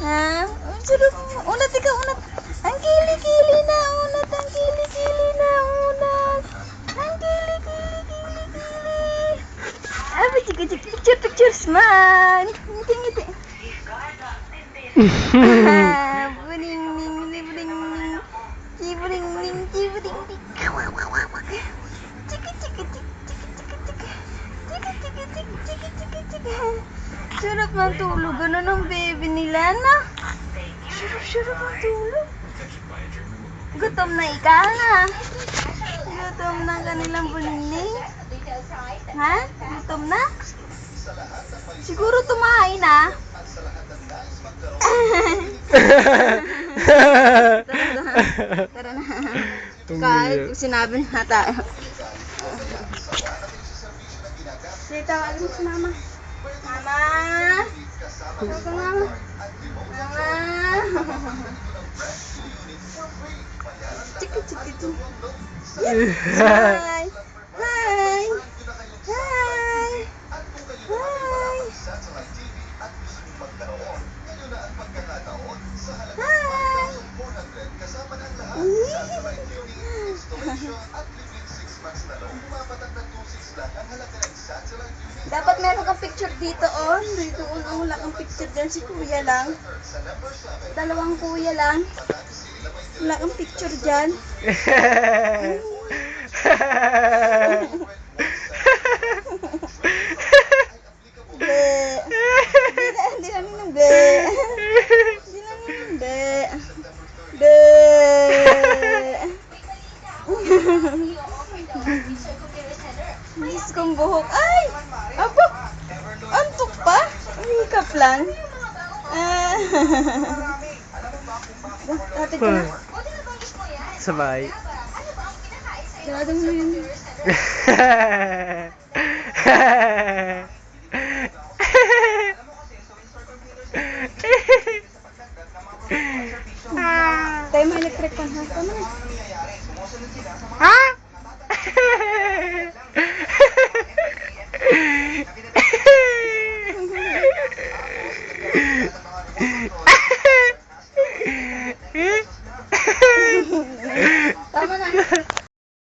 Ha? Sarap mo. Unat ikaw, unat. Ang kili-kili na unat. Ang kili-kili na unat. Ang kili-kili. Abi, chika-chika. Picture, smile. Ngiti-ngiti. Buring-ning, buring-ning. Chiburing-ning, chiburing-ning. Chika-chika-chik, chika-chika-chik. Chika-chika-chik. Sarap ng tulog. Ano ng baby nila, na? Sarap ng tulog. Gutom na ika, ha? Gutom na kanilang buning. Ha? Gutom na? Siguro tumahay na. Tara na. Kahit sinabi na tayo. Sige, tawagin mo si mama. Mama! Tawag ka, mama. Mama! Chiki, chiki, chiki. Hi! Hi! Hi! Hi! Dapat meron kang picture dito, on. Dito, on. Wala kang picture dyan. Si kuya lang. Dalawang kuya lang. Wala kang picture dyan. Be. Hindi lang yung be. Hindi lang yung be. Be. Diyos kong buhok. Ay! Aba! Antok pa? Umikap lang. Tatid ko na. Sabay. Sarado mo yun. Tayo mo electric pan, ha? Tama na. Ha?